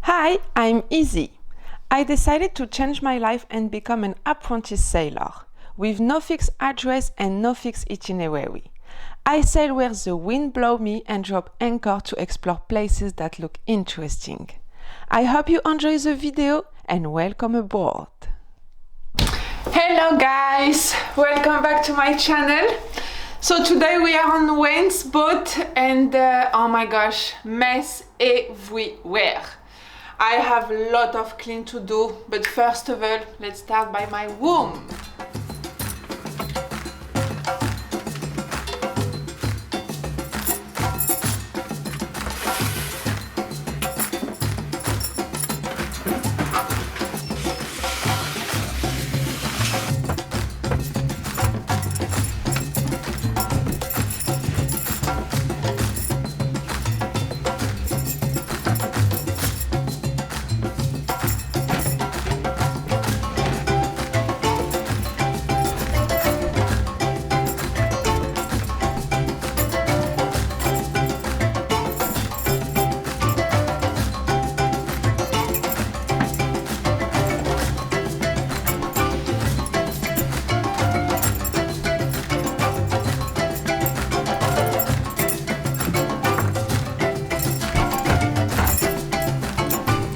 Hi, I'm Izzy. I decided to change my life and become an apprentice sailor, with no fixed address and no fixed itinerary. I sail where the wind blows me and drop anchor to explore places that look interesting. I hope you enjoy the video and welcome aboard. Hello guys, welcome back to my channel. So today we are on Wayne's boat and oh my gosh, mess everywhere. I have a lot of clean to do, but first of all, let's start by my room.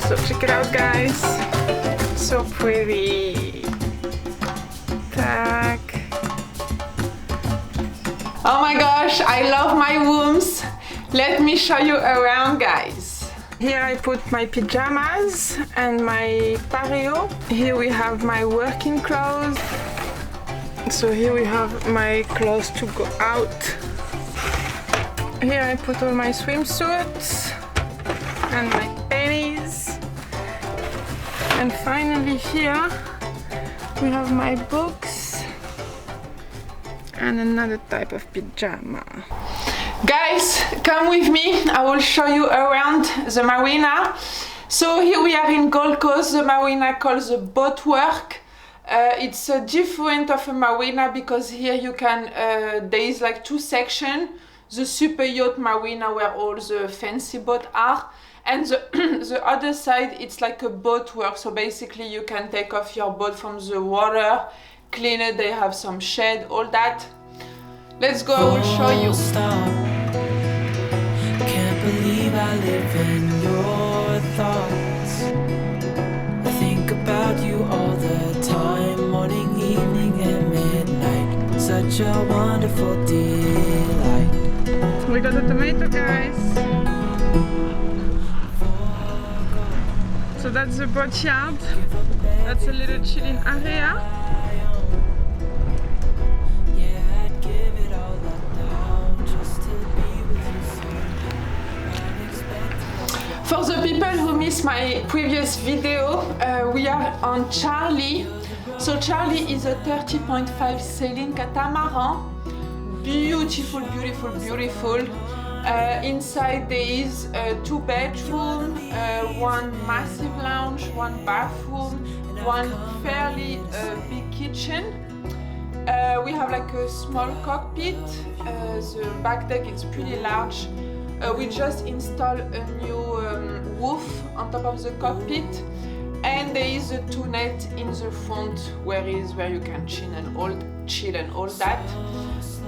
So check it out guys, so pretty. Tack. Oh my gosh, I love my rooms. Let me show you around guys. Here I put my pajamas and my Sparrow. Here we have my working clothes. So here we have my clothes to go out. Here I put all my swimsuits and my pennies. And finally here we have my books and another type of pajama. Guys, come with me, I will show you around the marina. So here we are in Gold Coast, the marina called the Boatwork. It's a different of a marina because here you can, there is like two sections. The super yacht marina where all the fancy boats are. And the other side, it's like a boat work. So basically you can take off your boat from the water, clean it, they have some shade, all that. Let's go, I will show you. Can't believe I live in your thoughts. I think about you all the time, morning, evening, and midnight. Such a wonderful delight. We got the tomato guys. So that's the boatyard. That's a little chilling area. For the people who missed my previous video, we are on Charlie. So Charlie is a 30.5 sailing catamaran. Beautiful, beautiful, beautiful. Inside there is 2 bedrooms, 1 massive lounge, 1 bathroom, 1 fairly big kitchen. We have like a small cockpit. The back deck is pretty large. We just installed a new roof on top of the cockpit, and there is a 2 net in the front where you can chill and all that.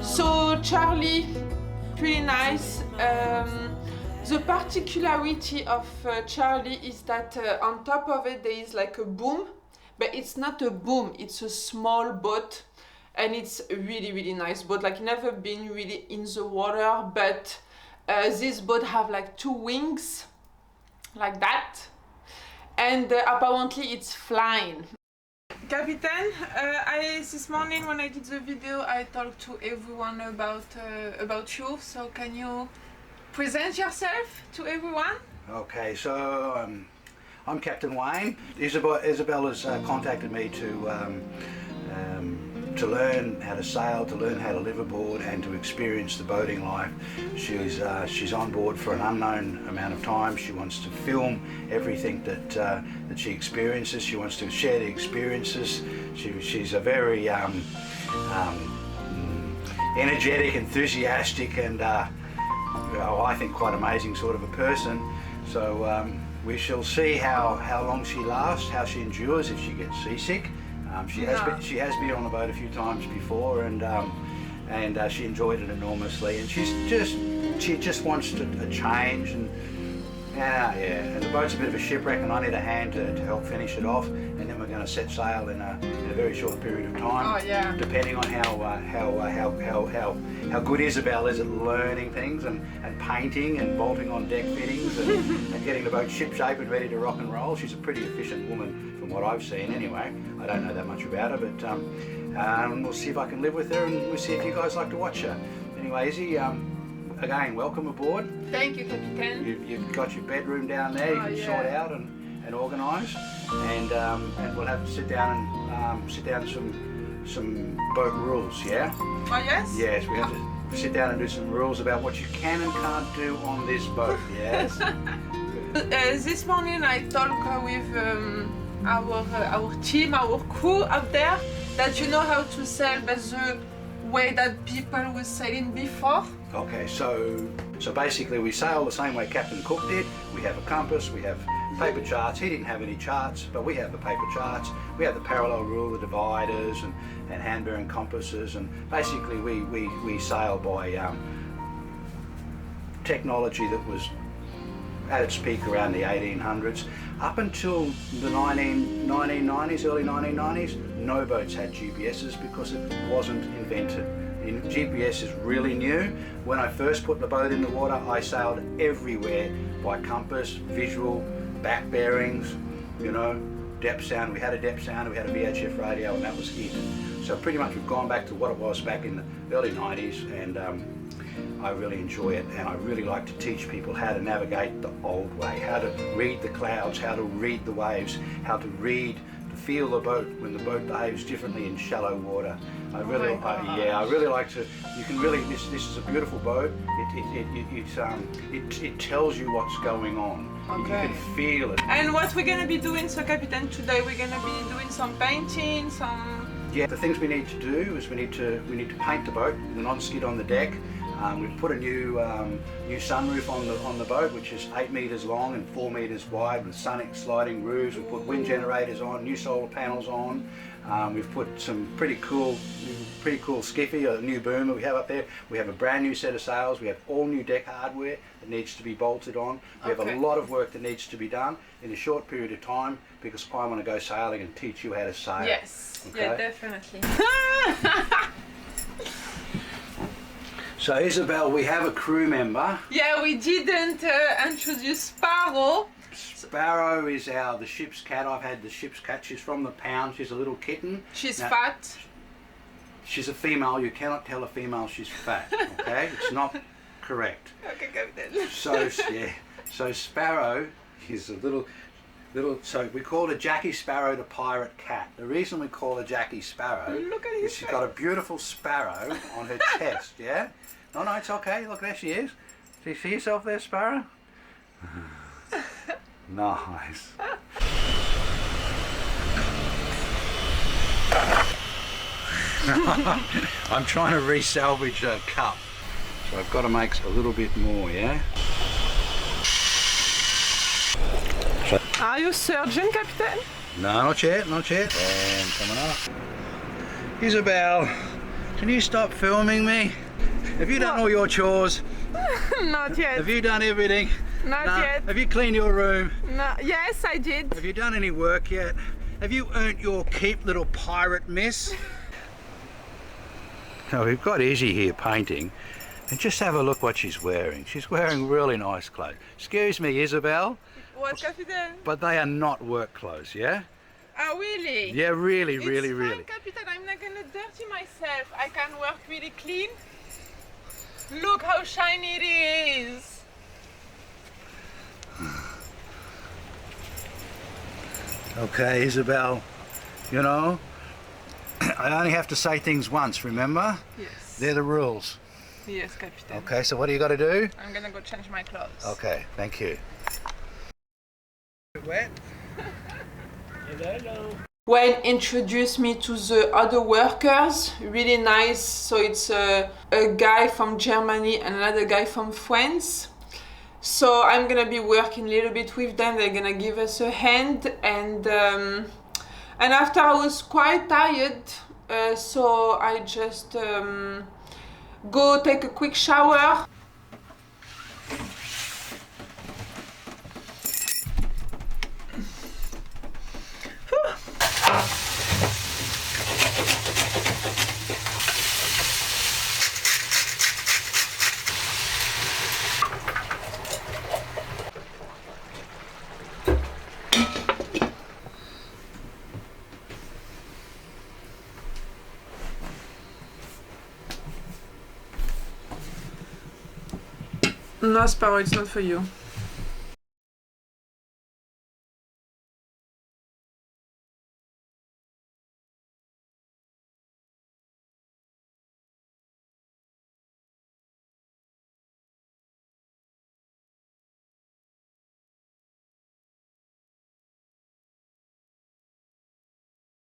So Charlie, pretty nice. The particularity of Charlie is that on top of it there is like a boom, but it's not a boom, it's a small boat, and it's a really, really nice boat. Like never been really in the water, but this boat have like 2 wings like that, and apparently it's flying. Captain, this morning when I did the video I talked to everyone about you, so can you present yourself to everyone? Okay, so I'm Captain Wayne. Isabel has contacted me to learn how to sail, to learn how to live aboard, and to experience the boating life. She's on board for an unknown amount of time. She wants to film everything that she experiences. She wants to share the experiences. She's a very energetic, enthusiastic, and I think quite amazing sort of a person. So we shall see how long she lasts, how she endures if she gets seasick. She has been on the boat a few times before, and she enjoyed it enormously. And she just wants a change. And and the boat's a bit of a shipwreck, and I need a hand to help finish it off. And then we're going to set sail in a very short period of time. Oh, yeah. Depending on how good Isabel is at learning things and painting and bolting on deck fittings and getting the boat ship shape and ready to rock and roll. She's a pretty efficient woman from what I've seen anyway. I don't know that much about her, but we'll see if I can live with her, and we'll see if you guys like to watch her. Anyway, Izzy, again, welcome aboard. Thank you, Captain. You've got your bedroom down there. You can sort out and organise, and we'll have to sit down some boat rules. Yeah. Oh yes. Yes, we have to sit down and do some rules about what you can and can't do on this boat. Yes. This morning I talked with our team, our crew up there, that you know how to sail, but the way that people were sailing before. Okay, so basically we sail the same way Captain Cook did. We have a compass, we have paper charts. He didn't have any charts, but we have the paper charts. We have the parallel rule, the dividers, and hand-bearing compasses, and basically we sail by technology that was at its peak around the 1800s. Up until the 1990s, early 1990s, no boats had GPSs because it wasn't invented. GPS is really new. When I first put the boat in the water, I sailed everywhere by compass, visual, back bearings, you know, depth sound. We had a depth sounder, we had a VHF radio, and that was it. So pretty much we've gone back to what it was back in the early 90s, and I really enjoy it, and I really like to teach people how to navigate the old way, how to read the clouds, how to read the waves, how to feel the boat when the boat behaves differently in shallow water. I really like to. You can really. This is a beautiful boat. It tells you what's going on. Okay. You can feel it. And what we're gonna be doing, so Captain, today we're gonna be doing some painting, some. Yeah, the things we need to do is we need to paint the boat, the non-skid on the deck. We've put a new sunroof on the boat, which is 8 metres long and 4 metres wide, with sonic sliding roofs. We've put wind generators on, new solar panels on. We've put some pretty cool skiffy, a new boomer we have up there. We have a brand new set of sails. We have all new deck hardware that needs to be bolted on. We have a lot of work that needs to be done in a short period of time, because I want to go sailing and teach you how to sail. Yes, okay? yeah, definitely. So Isabel, we have a crew member. Yeah, we didn't introduce Sparrow. Sparrow is the ship's cat. I've had the ship's cat. She's from the pound. She's a little kitten. She's fat. She's a female. You cannot tell a female she's fat. Okay, it's not correct. Okay, go then. So Sparrow is a little. So we call her Jackie Sparrow, the pirate cat. The reason we call her Jackie Sparrow is she's got a beautiful sparrow on her chest. Yeah. No, it's okay. Look, there she is. Do you see yourself there, Sparrow? Nice. I'm trying to re-salvage a cup, so I've got to make a little bit more, yeah? Are you surgeon, Captain? No, not yet. And coming up. Isabel, can you stop filming me? Have you done all your chores? Not yet. Have you done everything? Not yet. Have you cleaned your room? No. Yes, I did. Have you done any work yet? Have you earned your keep, little pirate miss? Now we've got Izzy here painting, and just have a look what she's wearing. She's wearing really nice clothes. Excuse me, Isabel. What, Captain? But they are not work clothes, yeah? Oh, really? Yeah, really. It's fine, Captain. I'm not gonna dirty myself. I can work really clean. Look how shiny it is. Okay, Isabel, you know, I only have to say things once, remember? Yes. They're the rules. Yes, Captain. Okay, so what do you got to do? I'm gonna go change my clothes. Okay, thank you. Wet? Wayne introduced me to the other workers, really nice. So it's a guy from Germany and another guy from France. So I'm gonna be working a little bit with them. They're gonna give us a hand, and after I was quite tired, so I just go take a quick shower. No, Sparrow, it's not for you.